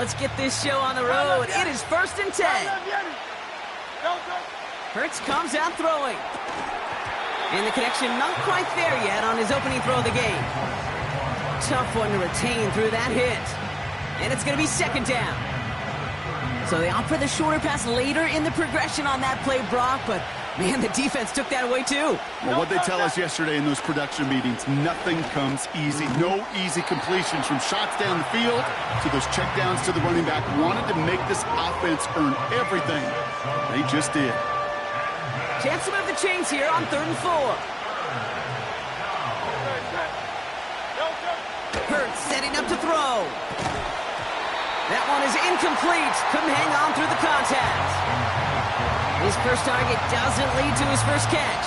let's get this show on the road. It is 1st and 10. Hurts comes out throwing. And the connection not quite there yet on his opening throw of the game. Tough one to retain through that hit. And it's going to be 2nd down. So they opt for the shorter pass later in the progression on that play, Brock, but man, the defense took that away too. Well, what they tell us yesterday in those production meetings, nothing comes easy. No easy completions from shots down the field to those checkdowns to the running back. Wanted to make this offense earn everything. They just did. Chance to move the chains here on 3rd and 4. Hurts setting up to throw. That one is incomplete. Couldn't hang on through the contact. His first target doesn't lead to his first catch.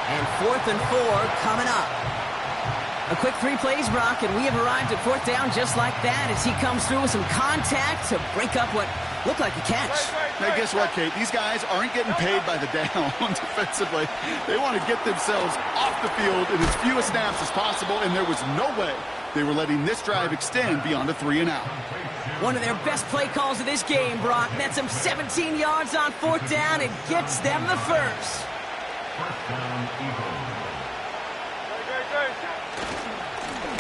And 4th and 4 coming up. A quick 3 plays, Brock, and we have arrived at 4th down just like that as he comes through with some contact to break up what looked like a catch. Now, guess what, Kate? These guys aren't getting paid by the down defensively. They want to get themselves off the field in as few snaps as possible, and there was no way they were letting this drive extend beyond a 3-and-out. One of their best play calls of this game, Brock. Nets them 17 yards on 4th down and gets them the first.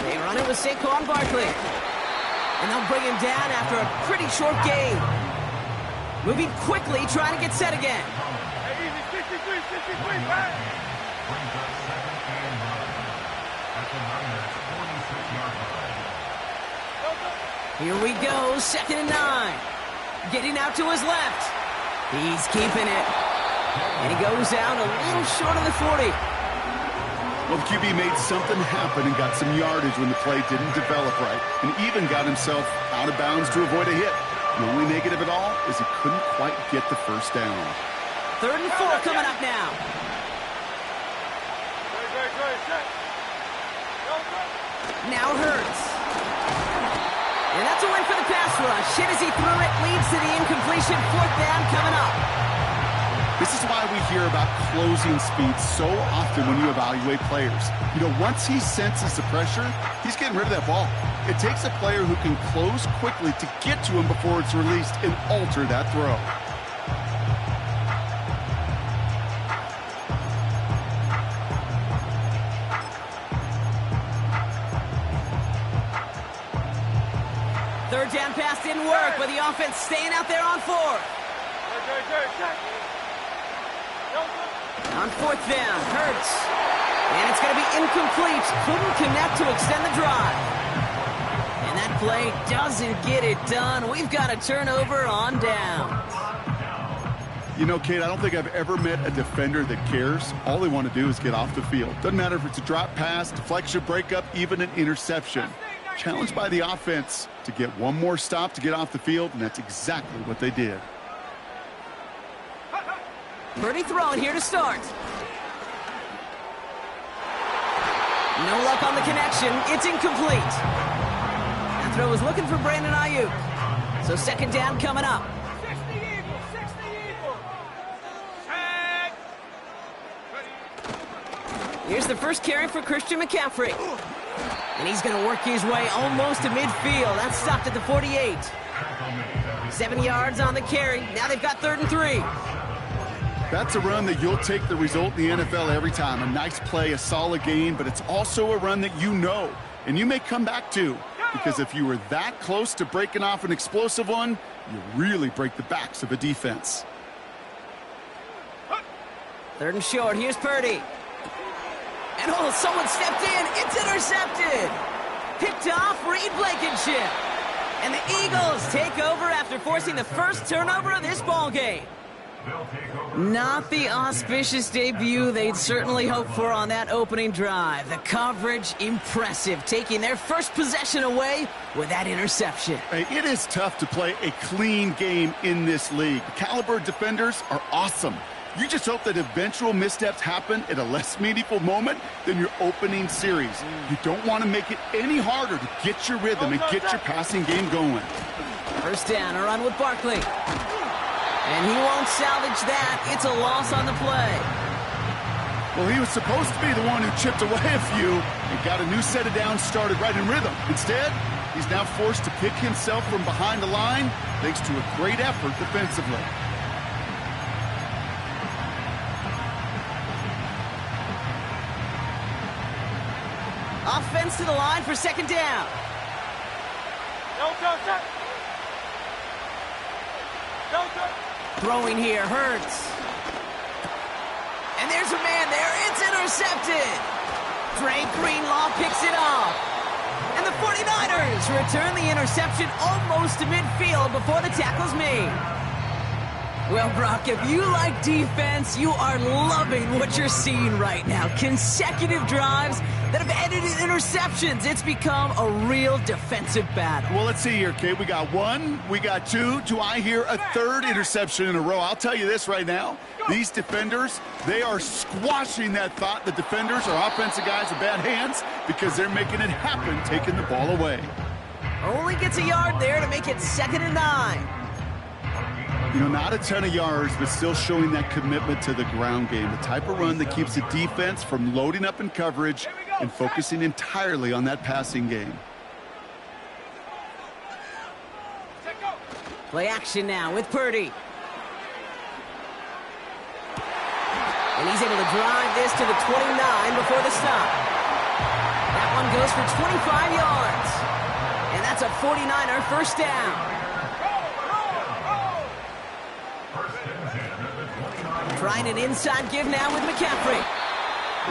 They run it with Saquon Barkley. And they'll bring him down after a pretty short game. Moving quickly, trying to get set again. Here we go, 2nd and 9. Getting out to his left. He's keeping it. And he goes out a little short of the 40. Well, the QB made something happen and got some yardage when the play didn't develop right, and even got himself out of bounds to avoid a hit. The only negative at all is he couldn't quite get the first down. 3rd and 4 coming up now. Now Hurts. And that's a win for the pass rush. Hit as he threw it, leads to the incompletion. 4th down coming up. This is why we hear about closing speed so often when you evaluate players. You know, once he senses the pressure, he's getting rid of that ball. It takes a player who can close quickly to get to him before it's released and alter that throw. Third down pass didn't work, but the offense staying out there on 4th. On 4th down, Hurts. And it's going to be incomplete. Couldn't connect to extend the drive. And that play doesn't get it done. We've got a turnover on down. You know, Kate, I don't think I've ever met a defender that cares. All they want to do is get off the field. Doesn't matter if it's a drop pass, deflection, breakup, even an interception. Challenged by the offense to get one more stop to get off the field, and that's exactly what they did. Purdy throwing here to start. No luck on the connection. It's incomplete. That throw was looking for Brandon Ayuk. So 2nd down coming up. Here's the first carry for Christian McCaffrey. And he's going to work his way almost to midfield. That's stopped at the 48. 7 yards on the carry. Now they've got 3rd and 3. That's a run that you'll take the result in the NFL every time. A nice play, a solid gain, but it's also a run that you know, and you may come back to. Because if you were that close to breaking off an explosive one, you really break the backs of a defense. 3rd and short. Here's Purdy. And oh, someone stepped in. It's intercepted. Picked off Reed Blankenship. And the Eagles take over after forcing the first turnover of this ballgame. Not the auspicious debut they'd certainly hoped for on that opening drive. The coverage, impressive, taking their first possession away with that interception. Hey, it is tough to play a clean game in this league. The caliber defenders are awesome. You just hope that eventual missteps happen at a less meaningful moment than your opening series. You don't want to make it any harder to get your rhythm and get your passing game going. First down, a run with Barkley. And he won't salvage that. It's a loss on the play. Well, he was supposed to be the one who chipped away a few and got a new set of downs started right in rhythm. Instead, He's now forced to pick himself from behind the line thanks to a great effort defensively. Offense to the line for second down. Throwing here hurts. And there's a man there. It's intercepted. Drake Greenlaw picks it off. And the 49ers return the interception almost to midfield before the tackle's made. Well, Brock, if you like defense, you are loving what you're seeing right now. Consecutive drives that have ended in interceptions. It's become a real defensive battle. Well, let's see here, Kate. We got one, we got two. Do I hear a third interception in a row? I'll tell you this right now. These defenders, they are squashing that thought the defenders or offensive guys are bad hands because they're making it happen, taking the ball away. Only gets a yard there to make it 2nd and 9. You know, not a ton of yards, but still showing that commitment to the ground game. The type of run that keeps the defense from loading up in coverage and focusing entirely on that passing game. Play action now with Purdy. And he's able to drive this to the 29 before the stop. That one goes for 25 yards. And that's a 49er first down. Trying an inside give now with McCaffrey.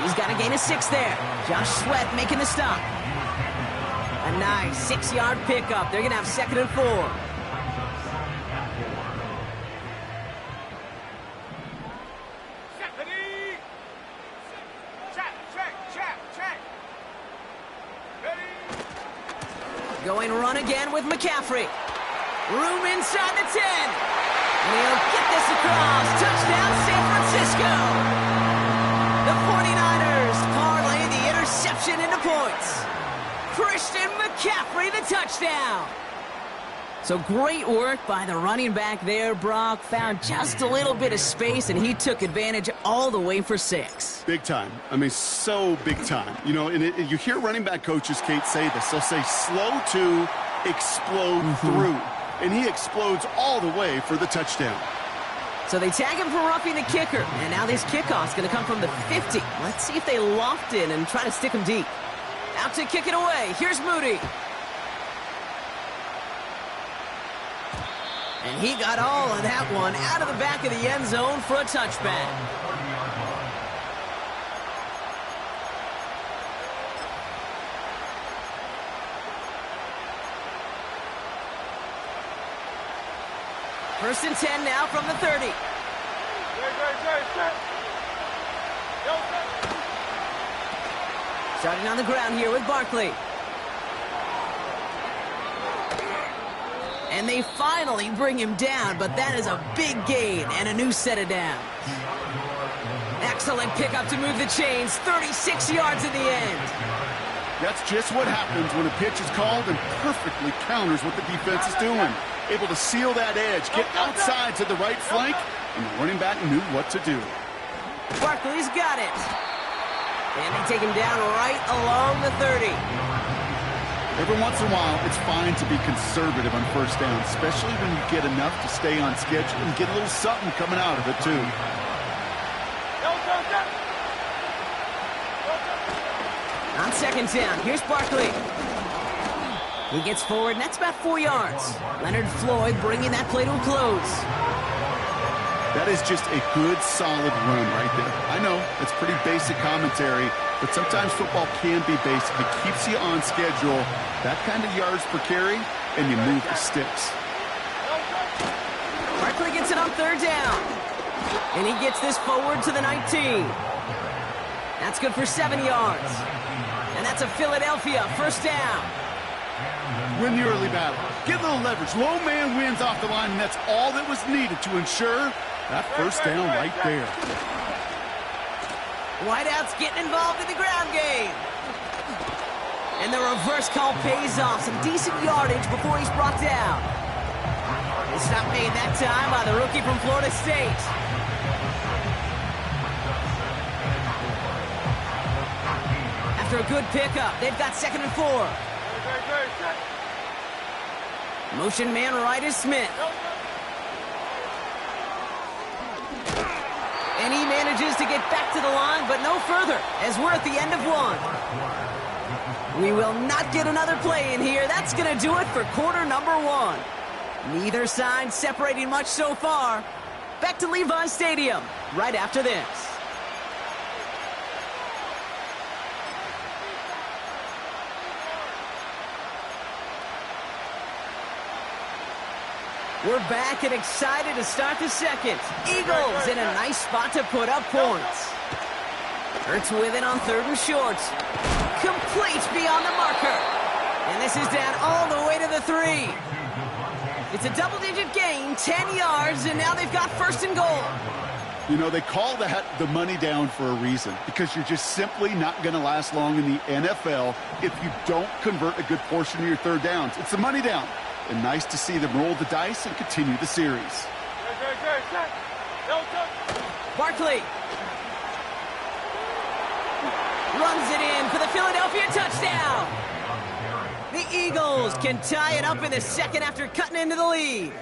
He's got a gain of 6 there. Josh Sweat making the stop. A nice 6-yard pickup. They're going to have 2nd and 4. Going run again with McCaffrey. Room inside the 10. And he'll get this across. Touchdown, San Francisco. The 49ers parlay the interception into points. Christian McCaffrey, the touchdown. So great work by the running back there, Brock. Found just a little bit of space, and he took advantage all the way for 6. Big time. I mean, so big time. You know, and you hear running back coaches, Kate, say this. They'll say slow to explode through. And he explodes all the way for the touchdown. So they tag him for roughing the kicker. And now this kickoff's going to come from the 50. Let's see if they loft in and try to stick him deep. Out to kick it away. Here's Moody. And he got all of that one out of the back of the end zone for a touchback. First and 10 now from the 30. Starting on the ground here with Barkley. And they finally bring him down, but that is a big gain and a new set of downs. Excellent pickup to move the chains. 36 yards in the end. That's just what happens when a pitch is called and perfectly counters what the defense is doing. Able to seal that edge, get outside to the right flank, and the running back knew what to do. Barkley's got it. And they take him down right along the 30. Every once in a while, it's fine to be conservative on first down, especially when you get enough to stay on schedule and get a little something coming out of it, too. On second down, here's Barkley. He gets forward, and that's about 4 yards. Leonard Floyd bringing that play to a close. That is just a good, solid run right there. I know, it's pretty basic commentary, but sometimes football can be basic. It keeps you on schedule, that kind of yards per carry, and you move the sticks. Barkley gets it on third down. And he gets this forward to the 19. That's good for 7 yards. And that's a Philadelphia first down. Win the early battle. Get a little leverage. Low man wins off the line, and that's all that was needed to ensure that first down right there. Wideout's getting involved in the ground game. And the reverse call pays off. Some decent yardage before he's brought down. It's not made that time by the rookie from Florida State. After a good pickup, they've got 2nd and 4. Motion man right is Smith. And he manages to get back to the line, but no further, as we're at the end of one. We will not get another play in here. That's going to do it for quarter number one. Neither side separating much so far. Back to Levi Stadium right after this. We're back and excited to start the second. Eagles in a nice spot to put up points. Hurts with it on third and short. Complete beyond the marker. And this is down all the way to the 3. It's a double-digit gain, 10 yards, and now they've got first and goal. You know, they call that the money down for a reason, because you're just simply not going to last long in the NFL if you don't convert a good portion of your third downs. It's the money down. And nice to see them roll the dice and continue the series. Barkley runs it in for the Philadelphia touchdown. The Eagles can tie it up in the second after cutting into the lead.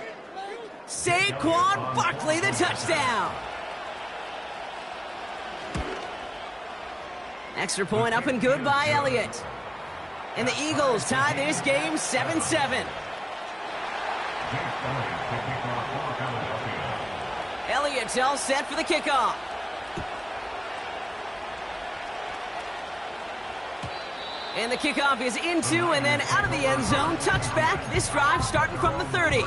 Saquon Barkley, the touchdown. Extra point up and good by Elliott. And the Eagles tie this game 7-7. Elliott's all set for the kickoff. And the kickoff is into and then out of the end zone. Touchback. This drive starting from the 30.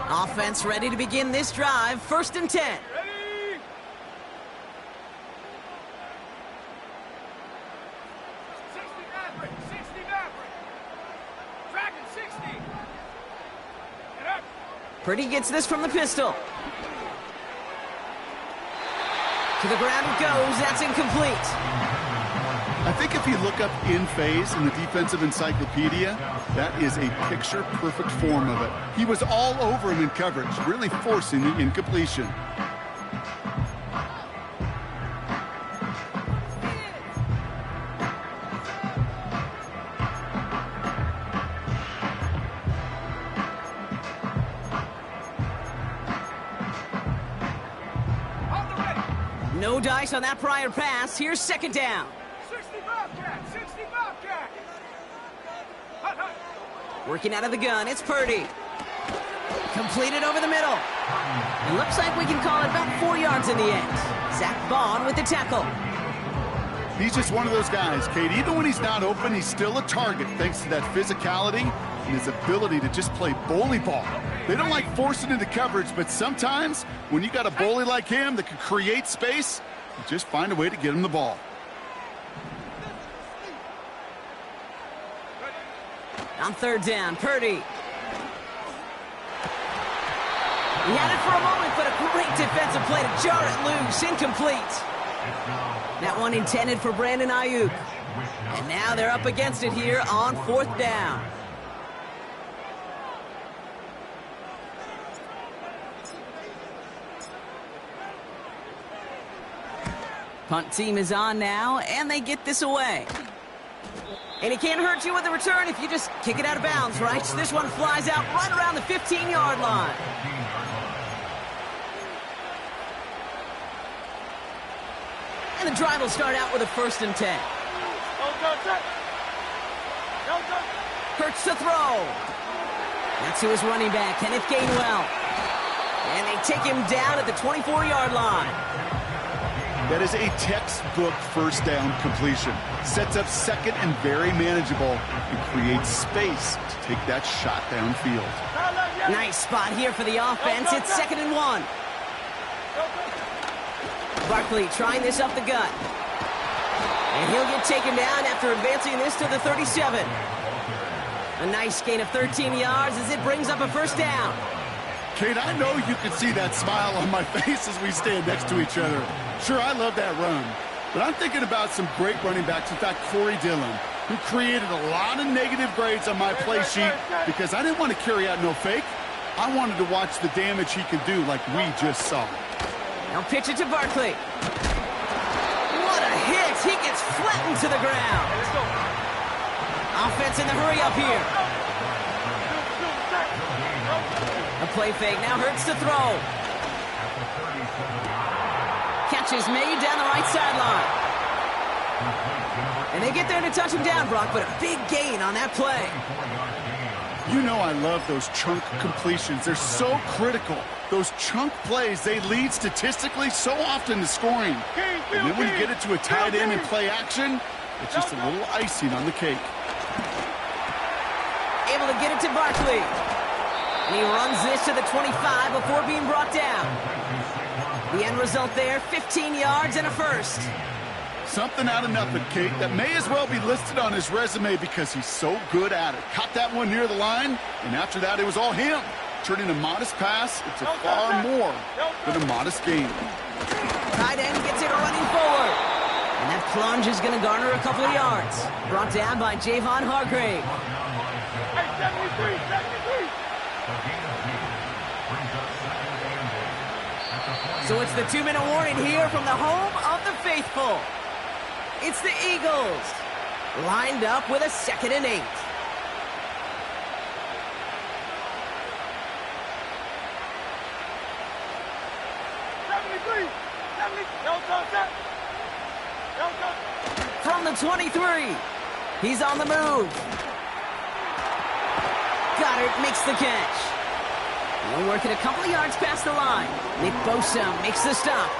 Offense ready to begin this drive. First and 10. Purdy gets this from the pistol. To the ground it goes. That's incomplete. I think if you look up in phase in the defensive encyclopedia, that is a picture-perfect form of it. He was all over him in coverage, really forcing the incompletion. No dice on that prior pass. Here's second down. 60 Bobcat! 60 Bobcat! Hut, hut. Working out of the gun, it's Purdy. Completed over the middle. It looks like we can call it about 4 yards in the end. Zach Vaughn with the tackle. He's just one of those guys, Kate. Even when he's not open, he's still a target thanks to that physicality and his ability to just play bully ball. They don't like forcing into coverage, but sometimes when you got a bully like him that can create space, you just find a way to get him the ball. On third down, Purdy. He had it for a moment, but a great defensive play to jar it loose. Incomplete. That one intended for Brandon Ayuk. And now they're up against it here on fourth down. Punt team is on now, and they get this away. And it can't hurt you with the return if you just kick it out of bounds, right? So this one flies out right around the 15-yard line. And the drive will start out with a first and 10. Hurts to throw. That's who is running back, Kenneth Gainwell. And they take him down at the 24-yard line. That is a textbook first down completion. Sets up second and very manageable and creates space to take that shot downfield. Nice spot here for the offense. It's second and 1. Barkley trying this up the gut. And he'll get taken down after advancing this to the 37. A nice gain of 13 yards as it brings up a first down. Kate, I know you can see that smile on my face as we stand next to each other. Sure, I love that run, but I'm thinking about some great running backs. In fact, Corey Dillon, who created a lot of negative grades on my play sheet because I didn't want to carry out no fake. I wanted to watch the damage he could do like we just saw. Now pitch it to Barkley. What a hit! 6. He gets flattened to the ground. Let's go. Offense in the hurry up here. A play fake now hurts to throw. Catch is made down the right sideline. And they get there to touch him down, Brock, but a big gain on that play. You know I love those chunk completions. They're so critical. Those chunk plays, they lead statistically so often to scoring. And then when you get it to a tight end and play action, it's just a little icing on the cake. Able to get it to Barkley. And he runs this to the 25 before being brought down. The end result there, 15 yards and a first. Something out of nothing, Kate, that may as well be listed on his resume because he's so good at it. Caught that one near the line, and after that, it was all him. Turning a modest pass into far more than a modest gain. Tight end gets it running forward. And that plunge is going to garner a couple of yards. Brought down by Javon Hargrave. Hey, 73, 73. So it's the 2-minute warning here from the home of the faithful. It's the Eagles, lined up with a 2nd and 8. From the 23, he's on the move. Goddard makes the catch. He'll work it a couple of yards past the line. Nick Bosa makes the stop.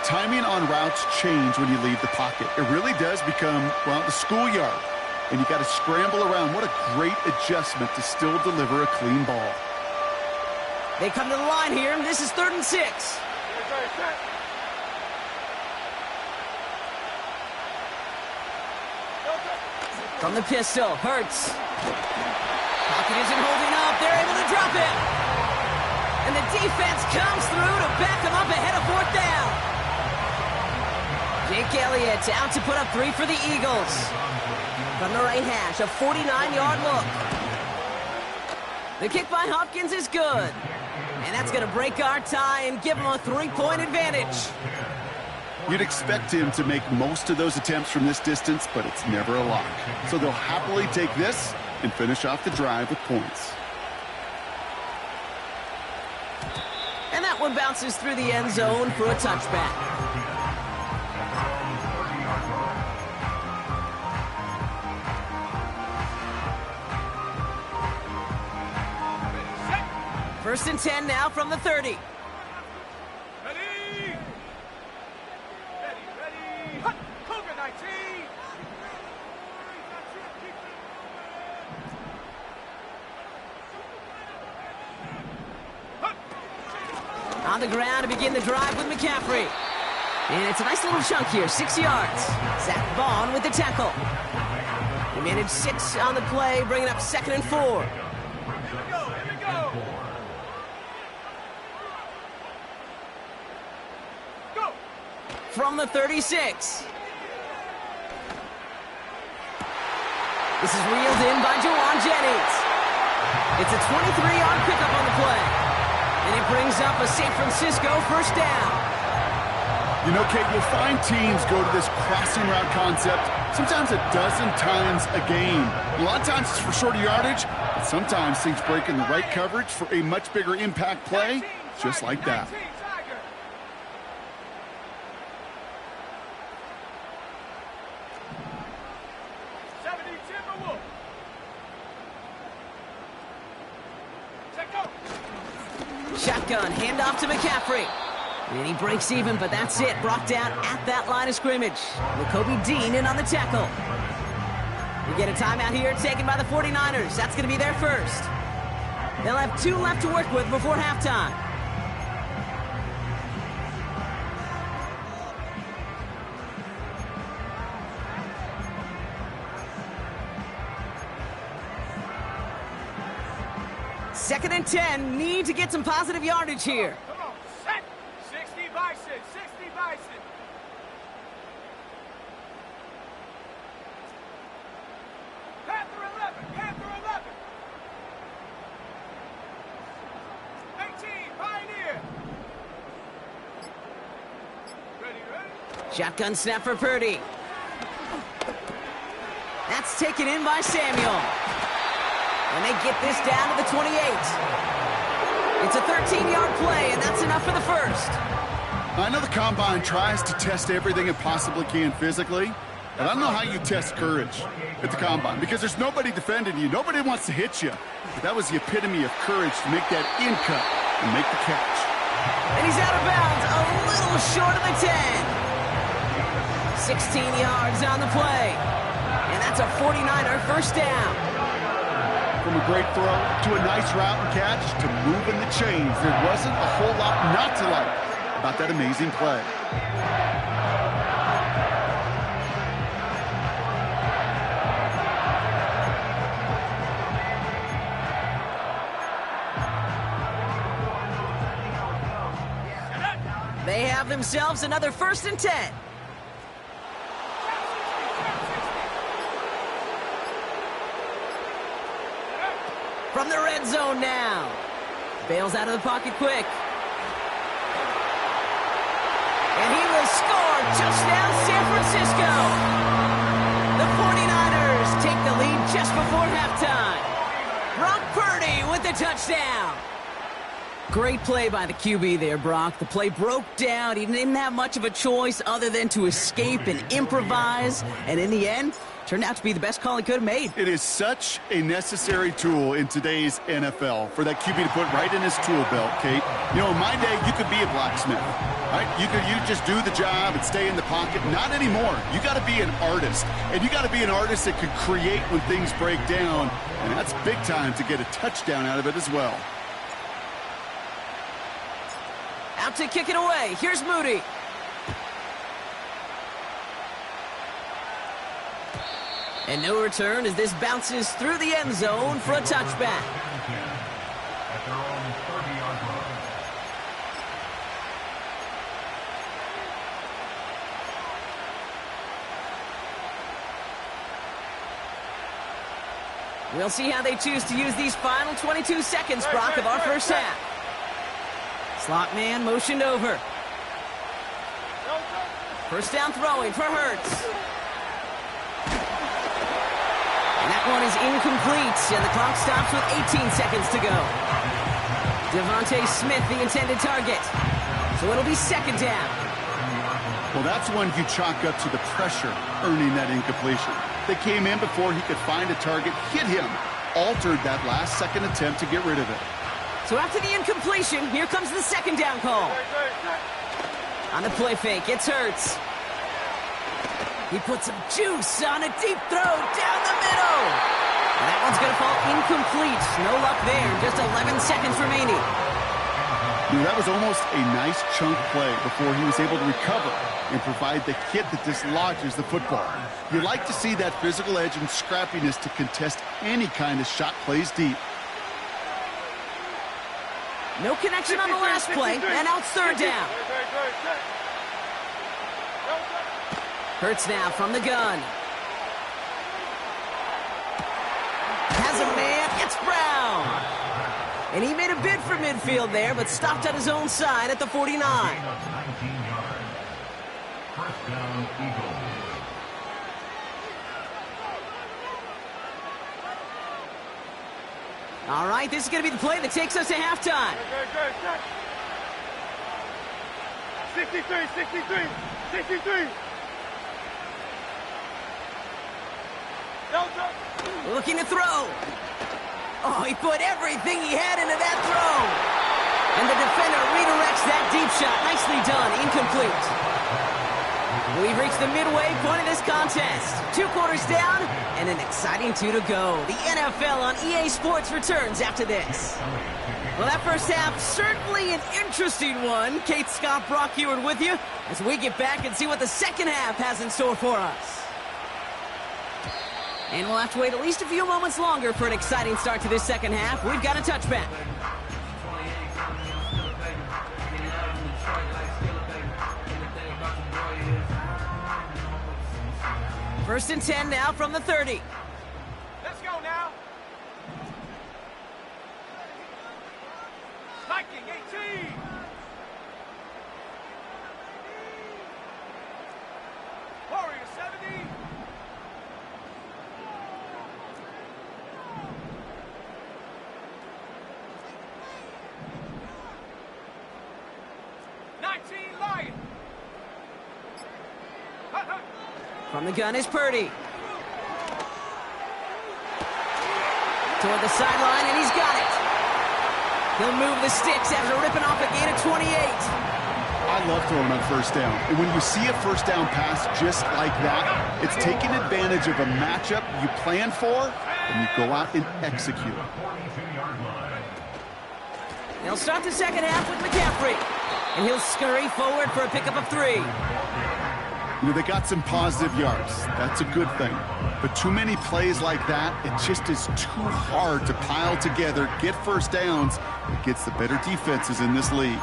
Timing on routes change when you leave the pocket. It really does become, well, the schoolyard. And you got to scramble around. What a great adjustment to still deliver a clean ball. They come to the line here, and this is 3rd and 6. From the pistol, Hurts. Pocket isn't holding up. They're able to drop it. And the defense comes through to back them up ahead of 4th down. Jake Elliott out to put up 3 for the Eagles. From the right hash, a 49-yard look. The kick by Hopkins is good. And that's going to break our tie and give them a 3-point advantage. You'd expect him to make most of those attempts from this distance, but it's never a lock. So they'll happily take this and finish off the drive with points. And that one bounces through the end zone for a touchback. First and 10 now from the 30. Ready? Hut, Cougar 19. On the ground to begin the drive with McCaffrey. And it's a nice little chunk here, 6 yards. Zach Vaughn with the tackle. He managed 6 on the play, bringing up 2nd and 4. Here we go. Go. From the 36. This is reeled in by Jawan Jennings. It's a 23-yard pickup on the play. And it brings up a San Francisco first down. You know, Kate, you'll find teams go to this crossing route concept sometimes a dozen times a game. A lot of times it's for shorter yardage, but sometimes things break in the right coverage for a much bigger impact play, just like that. 19, Tiger. Timberwolf. Set go. Shotgun, handoff to McCaffrey. And he breaks even, but that's it. Brought down at that line of scrimmage. Kobe Dean in on the tackle. We get a timeout here taken by the 49ers. That's going to be their first. They'll have 2 left to work with before halftime. Second and 10. Need to get some positive yardage here. Come on, set. 60 Bison, 60 Bison. Panther 11. 18, Pioneer. Ready. Shotgun snap for Purdy. That's taken in by Samuel. And they get this down to the 28. It's a 13-yard play, and that's enough for the first. I know the Combine tries to test everything it possibly can physically, but I don't know how you test courage at the Combine because there's nobody defending you. Nobody wants to hit you. But that was the epitome of courage to make that in cut and make the catch. And he's out of bounds, a little short of the 10. 16 yards on the play. And that's a 49er first down. From a great throw to a nice route and catch to moving the chains, there wasn't a whole lot not to like about that amazing play. They have themselves another 1st and 10. From the red zone now. Bails out of the pocket quick. And he will score. Touchdown, San Francisco. The 49ers take the lead just before halftime. Brock Purdy with the touchdown. Great play by the QB there, Brock. The play broke down. He didn't have much of a choice other than to escape and improvise. And in the end, turned out to be the best call he could have made. It is such a necessary tool in today's NFL for that QB to put right in his tool belt, Kate. You know, in my day, you could be a blacksmith, right? You just do the job and stay in the pocket. Not anymore. You got to be an artist. And you got to be an artist that could create when things break down. And that's big time to get a touchdown out of it as well. Out to kick it away. Here's Moody. And no return as this bounces through the end zone for a touchback. We'll see how they choose to use these final 22 seconds, Brock, of our first half. Slot man motioned over. First down throwing for Hurts. And that one is incomplete, and the clock stops with 18 seconds to go. Devontae Smith, the intended target. So it'll be second down. Well, that's one you chalk up to the pressure earning that incompletion. They came in before he could find a target, hit him, altered that last-second attempt to get rid of it. So after the incompletion, here comes the second down call. On the play fake, it's Hurts. He puts some juice on a deep throw down the middle. And that one's going to fall incomplete. No luck there. Just 11 seconds remaining. Dude, that was almost a nice chunk play before he was able to recover and provide the hit that dislodges the football. You like to see that physical edge and scrappiness to contest any kind of shot plays deep. No connection on the last play, and now it's third down. Hurts now from the gun. Has a man, it's Brown. And he made a bid for midfield there, but stopped at his own side at the 49. First down, Eagles. All right, this is going to be the play that takes us to halftime. 63. Looking to throw. Oh, he put everything he had into that throw. And the defender redirects that deep shot. Nicely done. Incomplete. We've reached the midway point of this contest. 2 quarters down and an exciting 2 to go. The NFL on EA Sports returns after this. Well, that first half, certainly an interesting one. Kate, Scott, Brock Heward with you as we get back and see what the second half has in store for us. And we'll have to wait at least a few moments longer for an exciting start to this second half. We've got a touchback. First and 10 now from the 30. Let's go now. Viking 18. From the gun is Purdy. Toward the sideline, and he's got it. He'll move the sticks after ripping off a gain of 28. I love throwing on first down. And when you see a first down pass just like that, it's taking advantage of a matchup you plan for, and you go out and execute. They'll start the second half with McCaffrey. And he'll scurry forward for a pickup of 3. You know, they got some positive yards. That's a good thing. But too many plays like that, it just is too hard to pile together, get first downs against the better defenses in this league.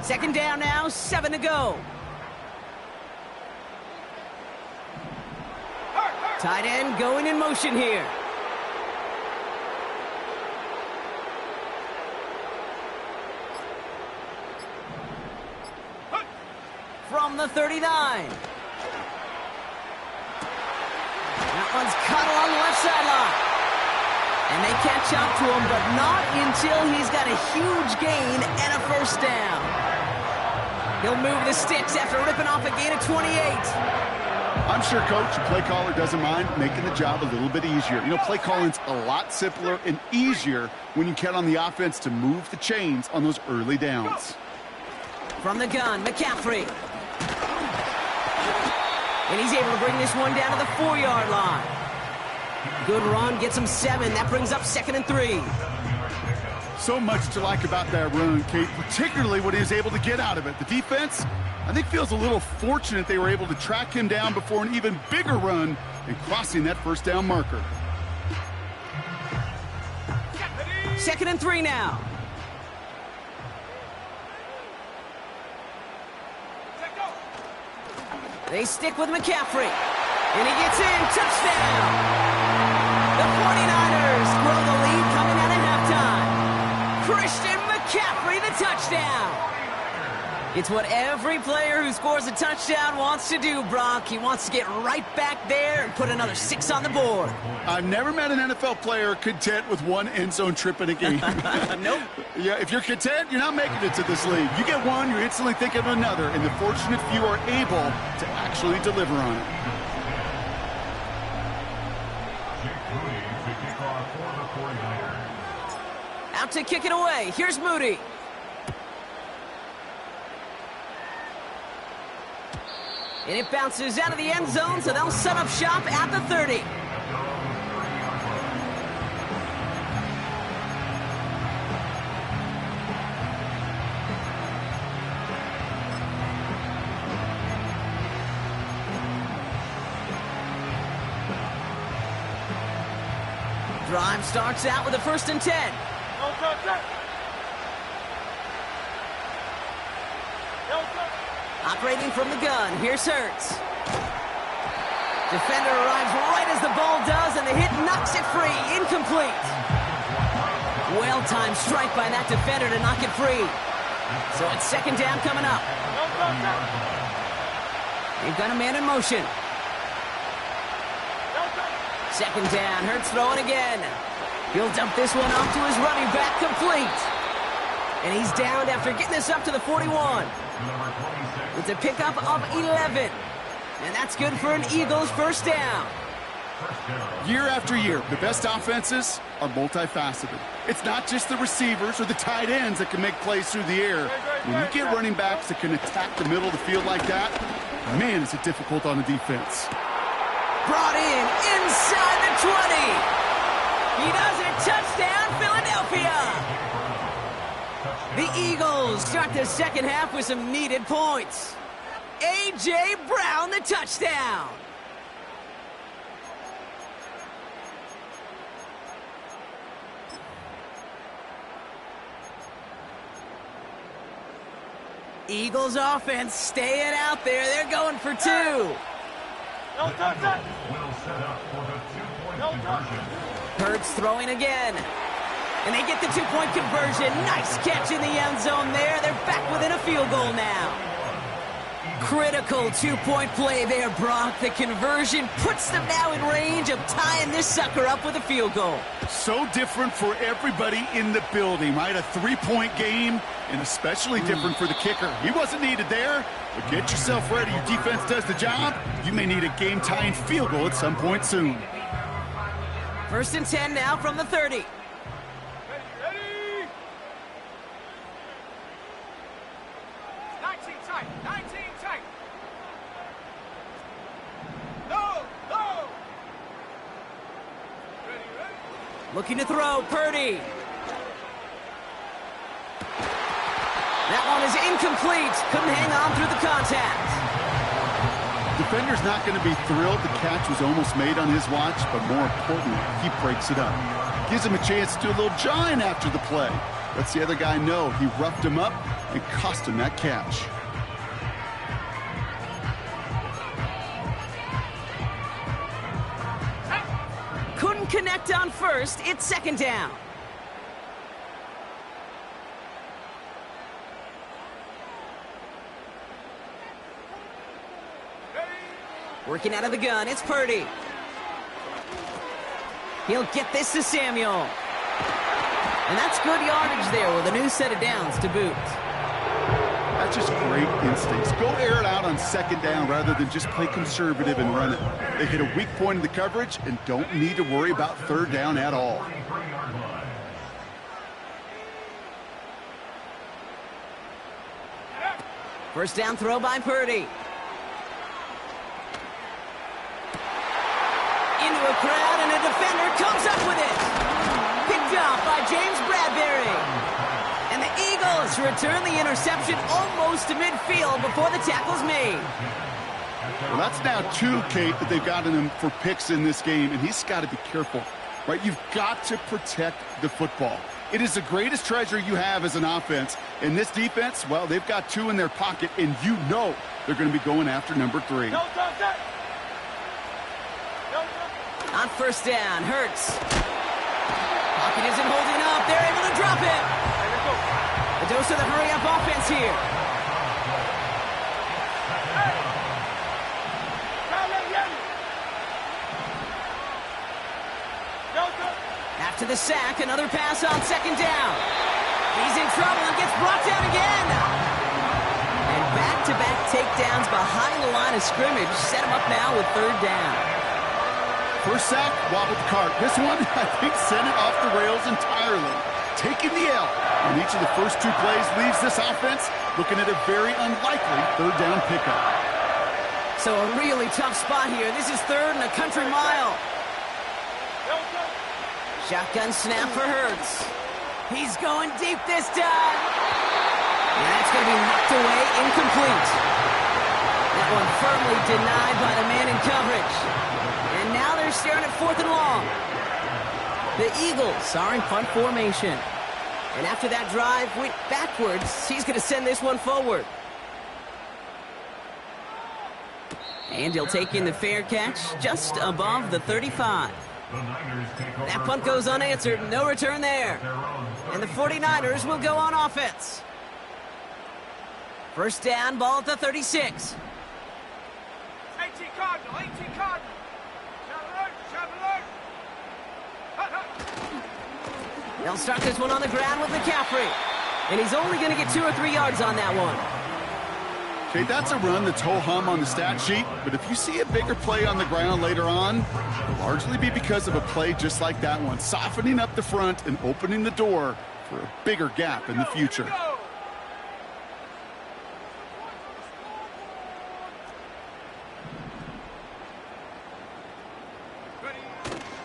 Second down now, 7 to go. Tight end going in motion here. From the 39. That one's caught along the left sideline. And they catch up to him, but not until he's got a huge gain and a first down. He'll move the sticks after ripping off a gain of 28. I'm sure, Coach, the play caller doesn't mind making the job a little bit easier. You know, play calling's a lot simpler and easier when you count on the offense to move the chains on those early downs. From the gun, McCaffrey. And he's able to bring this one down to the 4-yard line. Good run, gets him 7. That brings up 2nd and 3. So much to like about that run, Kate, particularly what he was able to get out of it. The defense, I think, feels a little fortunate they were able to track him down before an even bigger run and crossing that first down marker. 2nd and 3 now. They stick with McCaffrey. And he gets in. Touchdown! The 49ers grow the lead coming out of halftime. Christian McCaffrey, the touchdown. It's what every player who scores a touchdown wants to do, Brock. He wants to get right back there and put another 6 on the board. I've never met an NFL player content with one end zone trip in a game. Nope. Yeah, if you're content, you're not making it to this league. You get one, you're instantly thinking of another, and the fortunate few are able to actually deliver on it. Out to kick it away. Here's Moody. And it bounces out of the end zone, so they'll set up shop at the 30. Drive starts out with a 1st and 10. Operating from the gun, here's Hurts. Defender arrives right as the ball does, and the hit knocks it free. Incomplete. Well-timed strike by that defender to knock it free. So it's 2nd down coming up. They've got a man in motion. 2nd down, Hurts throwing again. He'll dump this one off to his running back, complete. And he's downed after getting this up to the 41. It's a pickup of 11. And that's good for an Eagles first down. Year after year, the best offenses are multifaceted. It's not just the receivers or the tight ends that can make plays through the air. When you get running backs that can attack the middle of the field like that, man, is it difficult on the defense. Brought in inside the 20. He does it. Touchdown, Philadelphia. The Eagles start the second half with some needed points. A.J. Brown, the touchdown. Eagles offense staying out there. They're going for 2. No touchdown. Hurts throwing again. And they get the 2-point conversion. Nice catch in the end zone there. They're back within a field goal now. Critical two-point play there, Brock. The conversion puts them now in range of tying this sucker up with a field goal. So different for everybody in the building, right? A three-point game, and especially different for the kicker. He wasn't needed there, but get yourself ready. Your defense does the job. You may need a game-tying field goal at some point soon. 1st and 10 now from the 30. Ready? 19 tight. 19 tight. No. Ready. Looking to throw, Purdy. That one is incomplete. Couldn't hang on through the contact. Defender's not going to be thrilled the catch was almost made on his watch, but more importantly, he breaks it up. Gives him a chance to do a little jawing after the play. Lets the other guy know he roughed him up and cost him that catch. Couldn't connect on first. It's 2nd down. Working out of the gun, it's Purdy. He'll get this to Samuel. And that's good yardage there with a new set of downs to boot. That's just great instincts. Go air it out on 2nd down rather than just play conservative and run it. They hit a weak point in the coverage and don't need to worry about 3rd down at all. First down throw by Purdy. Into a crowd, and a defender comes up with it. Picked off by James Bradbury. And the Eagles return the interception almost to midfield before the tackle's made. Well, that's now 2, Kate, that they've gotten him for picks in this game, and he's got to be careful, right? You've got to protect the football. It is the greatest treasure you have as an offense. And this defense, well, they've got 2 in their pocket, and you know they're going to be going after number 3. On 1st down, Hurts. Pocket isn't holding up. They're able to drop it. A dose of the hurry-up offense here. After the sack, another pass on 2nd down. He's in trouble and gets brought down again. And back-to-back takedowns behind the line of scrimmage set him up now with 3rd down. First sack, wobbled the cart. This one, I think, sent it off the rails entirely. Taking the L. And each of the first 2 plays leaves this offense looking at a very unlikely 3rd down pickup. So a really tough spot here. This is 3rd and a country mile. Shotgun snap for Hurts. He's going deep this time. And that's going to be knocked away, incomplete. That one firmly denied by the man in coverage. And now they're staring at 4th and long. The Eagles are in punt formation. And after that drive went backwards, he's going to send this one forward. And he'll take in the fair catch just above the 35. That punt goes unanswered. No return there. And the 49ers will go on offense. First down, ball at the 36. 18 Cardinal. 18 Cardinal. They'll start this one on the ground with McCaffrey. And he's only going to get 2 or 3 yards on that one. Okay, that's a run that's ho-hum on the stat sheet, but if you see a bigger play on the ground later on, it'll largely be because of a play just like that one, softening up the front and opening the door for a bigger gap in the future.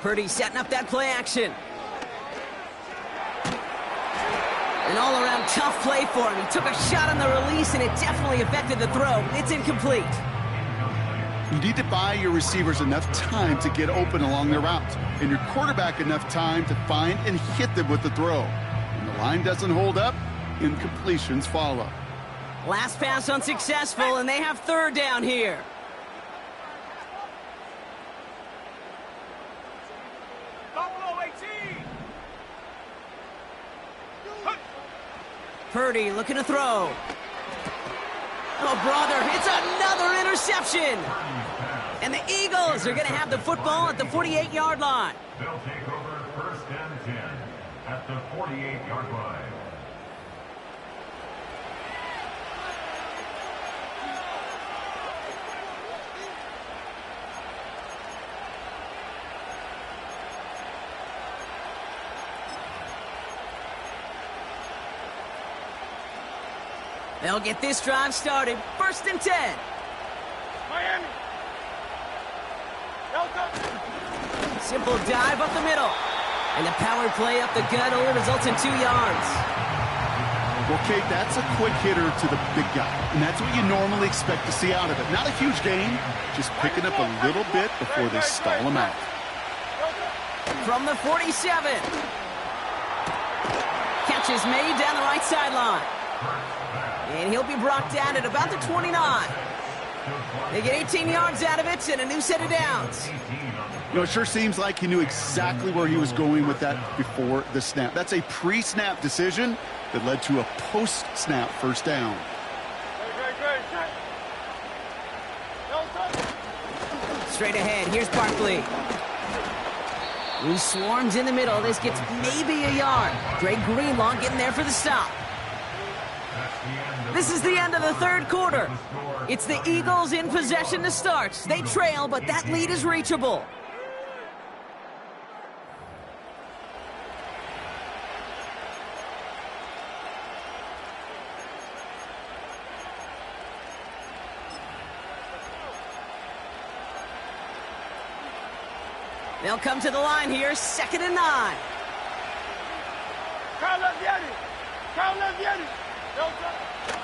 Purdy setting up that play action. An all-around tough play for him. He took a shot on the release, and it definitely affected the throw. It's incomplete. You need to buy your receivers enough time to get open along their routes, and your quarterback enough time to find and hit them with the throw. When the line doesn't hold up, incompletions follow. Last pass unsuccessful, and they have 3rd down here. Purdy looking to throw. Oh, brother, it's another interception. And the Eagles are going to have the football at the 48-yard line. They'll take over first and 10 at the 48-yard line. They'll get this drive started. First and 10. Miami. Delta. Simple dive up the middle. And the power play up the gut only results in 2 yards. Well, Kate, that's a quick hitter to the big guy. And that's what you normally expect to see out of it. Not a huge gain, just picking up a little bit before they stall him out. From the 47. Catch is made down the right sideline. And he'll be brought down at about the 29. They get 18 yards out of it and a new set of downs. You know, it sure seems like he knew exactly where he was going with that before the snap. That's a pre-snap decision that led to a post-snap first down. Straight ahead, here's Barkley. He swarms in the middle. This gets maybe a yard. Greg Greenlaw getting there for the stop. This is the end of the third quarter. It's the Eagles in possession to start. They trail, but that lead is reachable. They'll come to the line here, 2nd and 9.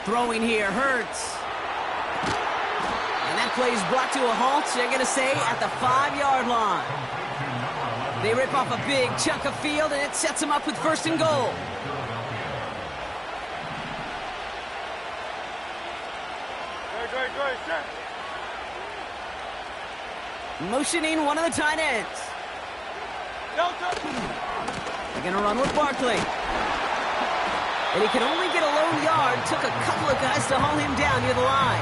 Throwing here hurts. And that play is brought to a halt, they're going to say, at the 5-yard line. They rip off a big chunk of field, and it sets them up with 1st and goal. Motioning one of the tight ends. They're going to run with Barkley. And he can only get a lone yard. Took a couple of guys to haul him down near the line.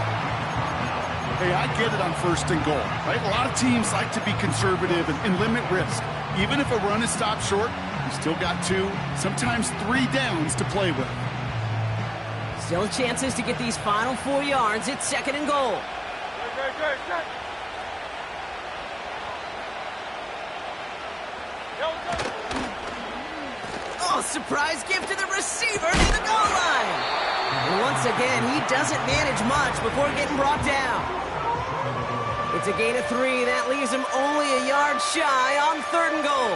Hey, I get it on 1st and goal, right? A lot of teams like to be conservative and limit risk. Even if a run is stopped short, you still got 2, sometimes 3 downs to play with. Still chances to get these final 4 yards. It's 2nd and goal. Oh, surprise gift to the receiver near the goal line. And once again, he doesn't manage much before getting brought down. It's a gain of 3. That leaves him only a yard shy on 3rd and goal.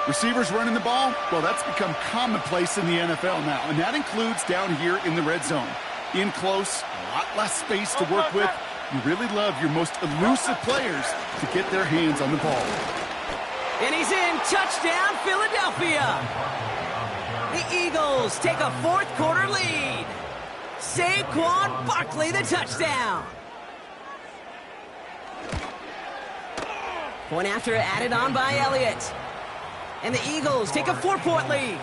Receivers running the ball, well, that's become commonplace in the NFL now, and that includes down here in the red zone. In close, a lot less space to work with. You really love your most elusive players to get their hands on the ball. And he's in. Touchdown, Philadelphia. The Eagles take a 4th quarter lead. Saquon Barkley, the touchdown. Point after added on by Elliott. And the Eagles take a 4-point lead.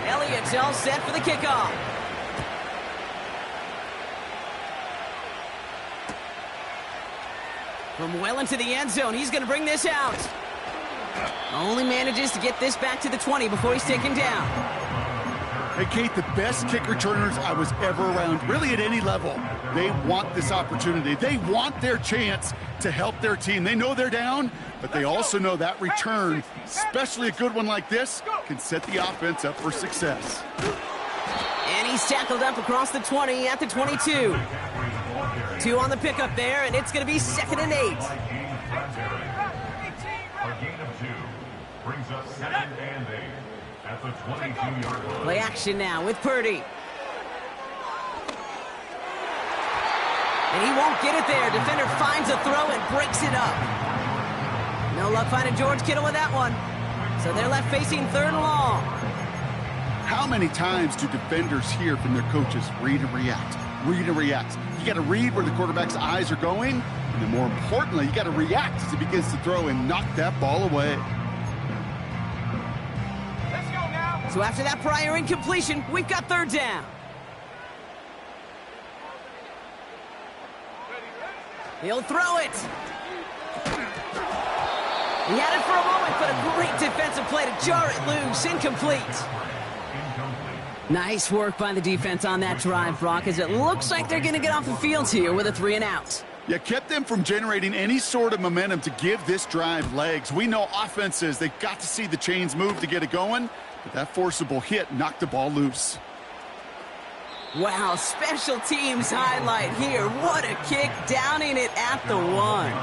Elliott's all set for the kickoff. From well into the end zone, he's going to bring this out. Only manages to get this back to the 20 before he's taken down. Hey, Kate, the best kick returners I was ever around, really at any level, they want this opportunity. They want their chance to help their team. They know they're down, but they also know that return, especially a good one like this, can set the offense up for success. And he's tackled up across the 20 at the 22. 2 on the pickup there, and it's going to be 2nd and 8. A gain of 2 brings us 2nd and 8 at the 22-yard line. Play action now with Purdy. And he won't get it there. Defender finds a throw and breaks it up. No luck finding George Kittle with that one. So they're left facing 3rd and long. How many times do defenders hear from their coaches, read and react, read and react? You got to read where the quarterback's eyes are going, and then more importantly, you got to react as he begins to throw and knock that ball away. Let's go now. So after that prior incompletion, we've got third down. He'll throw it. He had it for a moment, but a great defensive play to jar it loose. Incomplete. Nice work by the defense on that drive, Brock, as it looks like they're going to get off the field here with a 3-and-out. Yeah, kept them from generating any sort of momentum to give this drive legs. We know offenses, they've got to see the chains move to get it going, but that forcible hit knocked the ball loose. Wow, special teams highlight here. What a kick, downing it at the 1.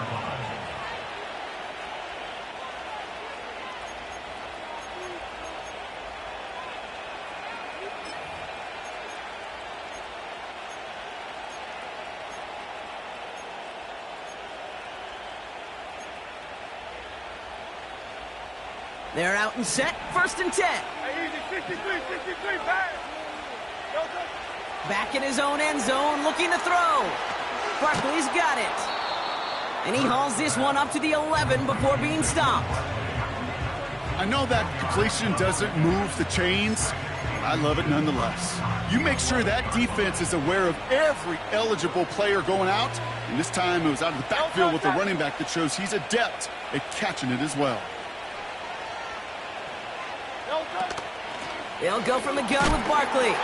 They're out and set, 1st and 10. Hey, easy, 63, pass. Go. Back in his own end zone, looking to throw. Barkley's got it. And he hauls this one up to the 11 before being stopped. I know that completion doesn't move the chains. I love it nonetheless. You make sure that defense is aware of every eligible player going out. And this time it was out of the backfield with a running back that shows he's adept at catching it as well. They'll go from the gun with Barkley.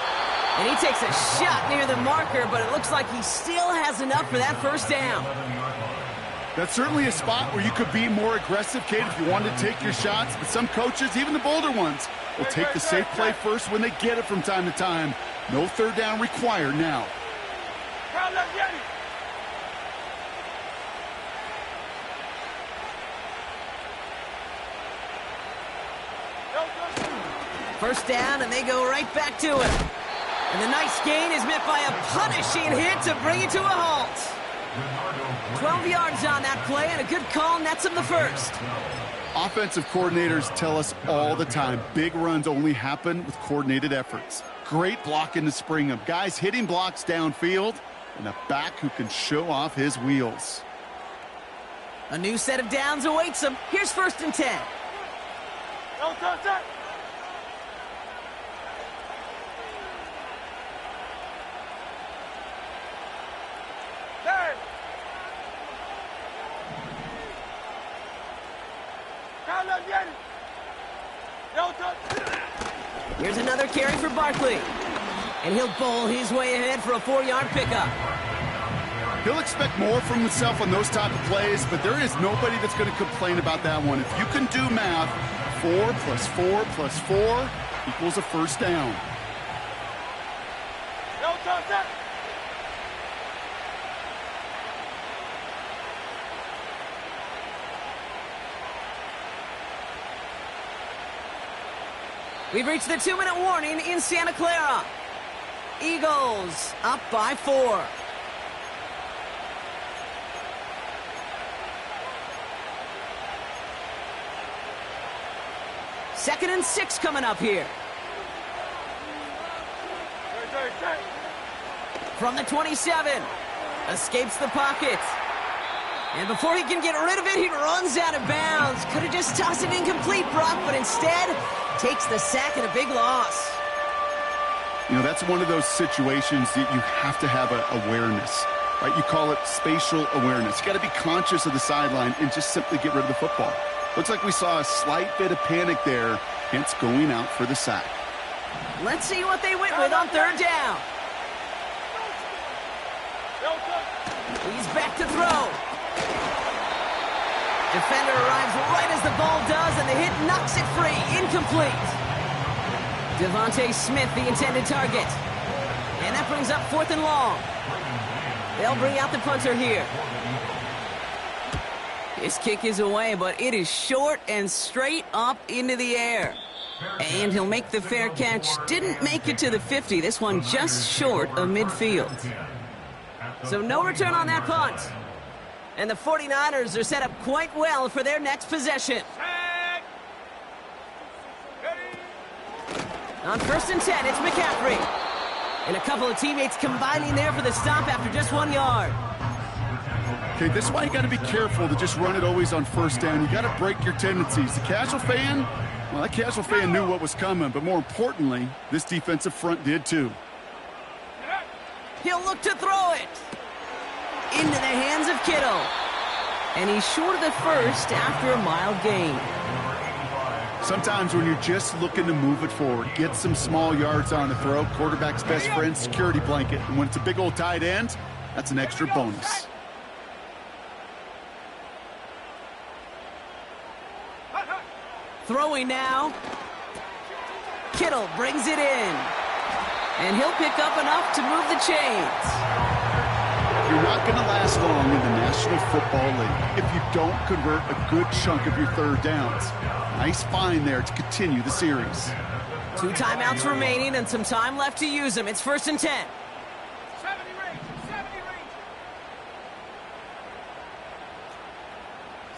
And he takes a shot near the marker, but it looks like he still has enough for that 1st down. That's certainly a spot where you could be more aggressive, Kate, if you wanted to take your shots. But some coaches, even the bolder ones, will take the safe play first when they get it from time to time. No 3rd down required now. First down, and they go right back to it. And the nice gain is met by a punishing hit to bring it to a halt. 12 yards on that play, and a good call nets him the 1st. Offensive coordinators tell us all the time, big runs only happen with coordinated efforts. Great blocking to spring them. Guys hitting blocks downfield, and a back who can show off his wheels. A new set of downs awaits him. Here's 1st and 10. Here's another carry for Barkley. And he'll bowl his way ahead for a 4-yard pickup. He'll expect more from himself on those type of plays, but there is nobody that's going to complain about that one. If you can do math, 4 plus 4 plus 4 equals a 1st down. We've reached the 2-minute warning in Santa Clara. Eagles up by 4. Second and 6 coming up here. From the 27. Escapes the pocket. And before he can get rid of it, he runs out of bounds. Could have just tossed it incomplete, Brock, but instead takes the sack and a big loss. You know, that's one of those situations that you have to have awareness, right? You call it spatial awareness. You got to be conscious of the sideline and just simply get rid of the football. Looks like we saw a slight bit of panic there, hence going out for the sack. Let's see what they went with on 3rd down. He's back to throw. Defender arrives right as the ball does, and the hit knocks it free. Incomplete. Devontae Smith, the intended target. And that brings up 4th and long. They'll bring out the punter here. His kick is away, but it is short and straight up into the air. And he'll make the fair catch. Didn't make it to the 50. This one just short of midfield. So no return on that punt. And the 49ers are set up quite well for their next possession. On 1st and 10, it's McCaffrey. And a couple of teammates combining there for the stop after just 1 yard. Okay, this is why you got to be careful to just run it always on 1st down. You got to break your tendencies. The casual fan, Well, that casual fan knew what was coming, but more importantly, this defensive front did too. He'll look to throw it. Into the hands of Kittle. And he's short of the first after a mild gain. Sometimes when you're just looking to move it forward, get some small yards on the throw, quarterback's best friend, security blanket. And when it's a big old tight end, that's an extra bonus. Throwing now. Kittle brings it in. And he'll pick up enough to move the chains. You're not going to last long in the National Football League if you don't convert a good chunk of your third downs. Nice find there to continue the series. 2 timeouts remaining and some time left to use them. It's 1st and 10. 70 range, 70 range.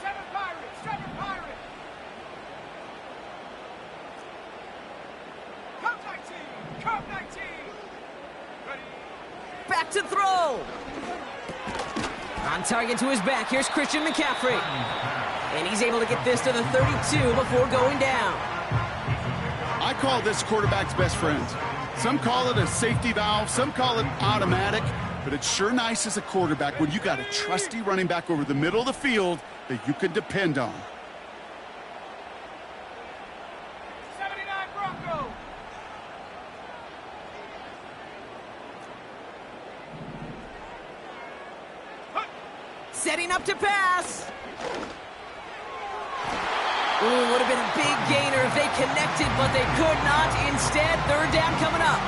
7 Pirates, 7 Pirates. Cup 19, Cup 19. Ready. Back to throw. On target to his back. Here's Christian McCaffrey. And he's able to get this to the 32 before going down. I call this quarterback's best friend. Some call it a safety valve, some call it automatic, but it's sure nice as a quarterback when you got a trusty running back over the middle of the field that you can depend on. 79 Broncos. Setting up to pass. Ooh, would have been a big gainer if they connected, but they could not. Instead, 3rd down coming up.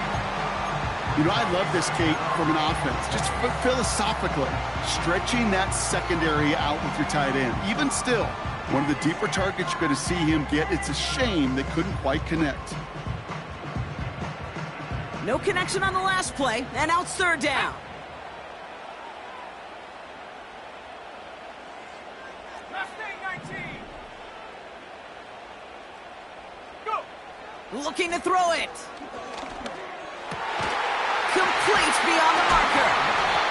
You know, I love this, Kate, from an offense. Just philosophically, stretching that secondary out with your tight end. Even still, one of the deeper targets you're going to see him get. It's a shame they couldn't quite connect. No connection on the last play, and now it's 3rd down. Looking to throw it. Complete beyond the marker.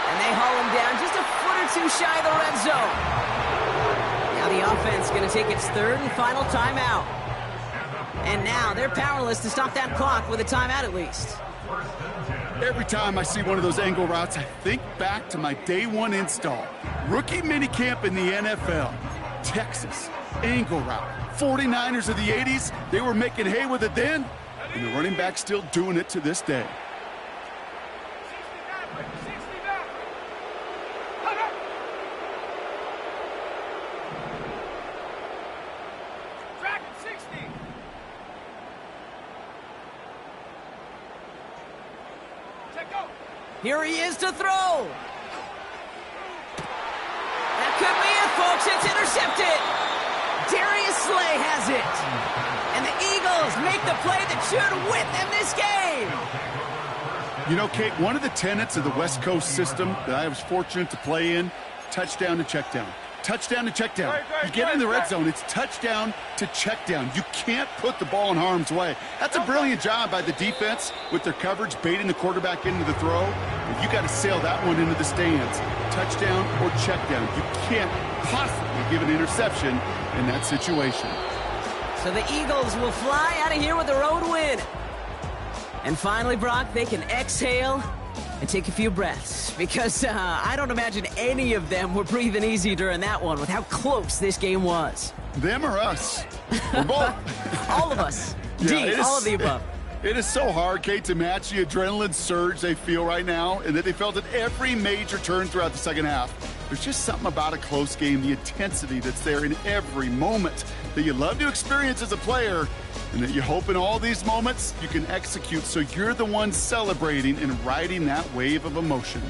And they haul him down just a foot or 2 shy of the red zone. Now the offense going to take its 3rd and final timeout. And now they're powerless to stop that clock with a timeout at least. Every time I see one of those angle routes, I think back to my day 1 install. Rookie minicamp in the NFL. Texas, angle route. 49ers of the 80s, they were making hay with it then, and the running back's still doing it to this day. 60 Dragon 60. Check go. Here he is to throw. That could be it, folks. It's intercepted. Darius Slay has it. And the Eagles make the play that should win them this game. You know, Kate, one of the tenets of the West Coast system that I was fortunate to play in, touchdown to check down. Touchdown to check down. You get in the red zone, it's touchdown to check down. You can't put the ball in harm's way. That's a brilliant job by the defense with their coverage, baiting the quarterback into the throw. But you got to sail that one into the stands. Touchdown or check down. You can't possibly give an interception in that situation. So the Eagles will fly out of here with a road win. And finally, Brock, they can exhale and take a few breaths, because I don't imagine any of them were breathing easy during that one with how close this game was. Them or us? We're both. All of us. Yeah, all of the above. It is so hard, Kate, to match the adrenaline surge they feel right now, and that they felt at every major turn throughout the second half. There's just something about a close game, the intensity that's there in every moment that you love to experience as a player, and that you hope in all these moments you can execute so you're the one celebrating and riding that wave of emotion.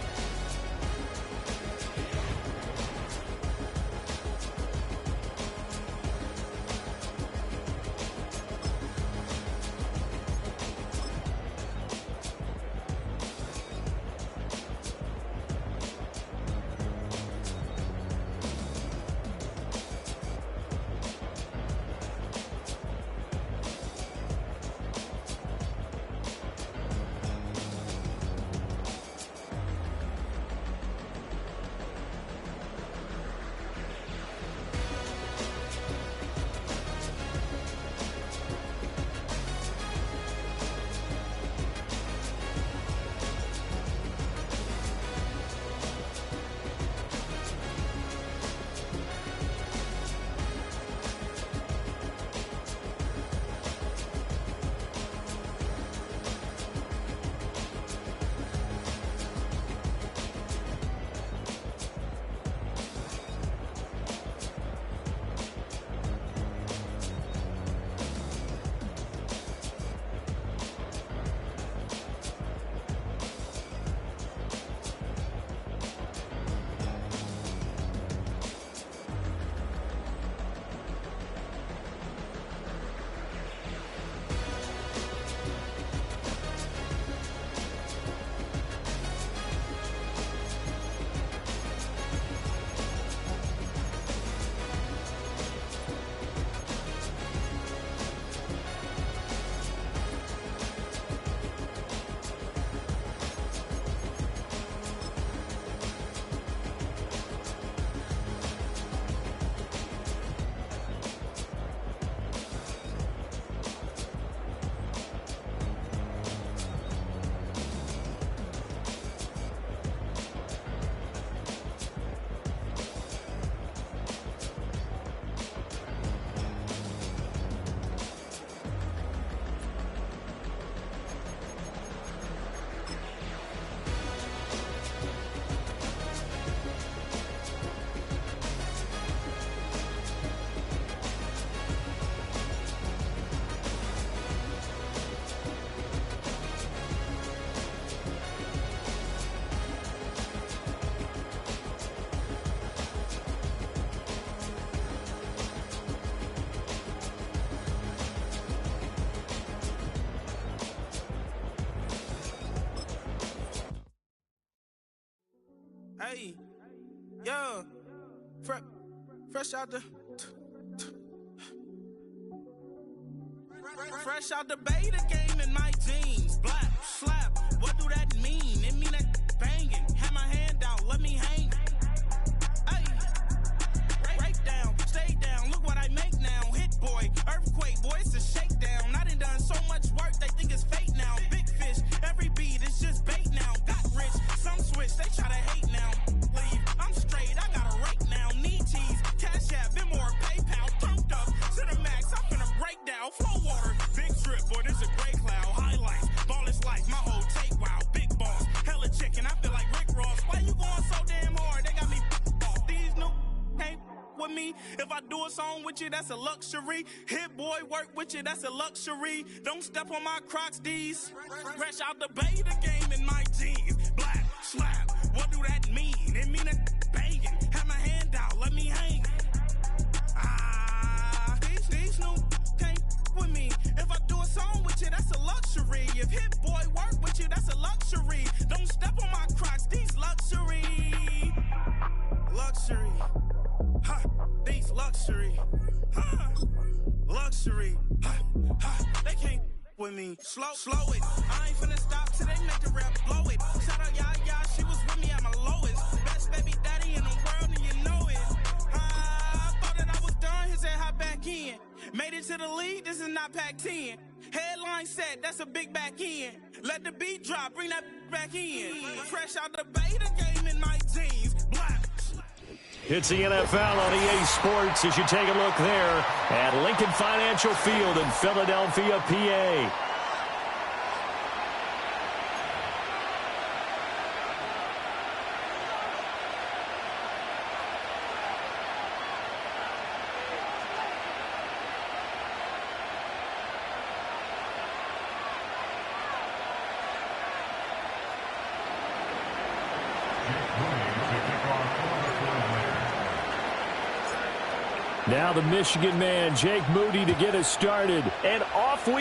Hey, yo, fresh out the beta game in my jeans. Black, slap, what do that mean? It mean that banging. Have my hand out, let me hang. Hey, break down, stay down, look what I make now. Hit boy, earthquake, boy, it's a shakedown. I done so much work, they think it's fake now. Big fish, every beat is just bait now. Got rich, some switch, they try to hate now. Leave, I'm straight, I got a rake now. Need cheese, cash app, Venmo or PayPal. Pumped up to the max, I'm finna break down. Flow water, big trip, boy, this a gray cloud. Highlights, ball is life, my whole take, wow. Big balls, hella chicken, I feel like Rick Ross. Why you going so damn hard? They got me off. These new can't with me. If I do a song with you, that's a luxury. Hit boy, work with you, that's a luxury. Don't step on my Crocs, D's. Fresh out the beta game in my jeans. Black, slap, what do that mean? It mean that banging. Have my hand out, let me hang. These new can't with me. If I do a song with you, that's a luxury. If Hit Boy work with you, that's a luxury. Don't step on my Crocs, these luxury. Luxury. Ha, these luxury. Ha, luxury. Ha, ha, they can't with me. Slow it. I ain't finna stop till they make the rap blow it. Shout out Yaya, she was with me at my lowest. Best baby daddy in the world and you know it. I thought that I was done, he said hop back in. Made it to the league, this is not Pac-10. Headline set, that's a big back end. Let the beat drop, bring that back in. Fresh out the beta game in my jeans. Black. It's the NFL on EA Sports as you take a look there at Lincoln Financial Field in Philadelphia, PA. Now the Michigan man, Jake Moody, to get us started. And off we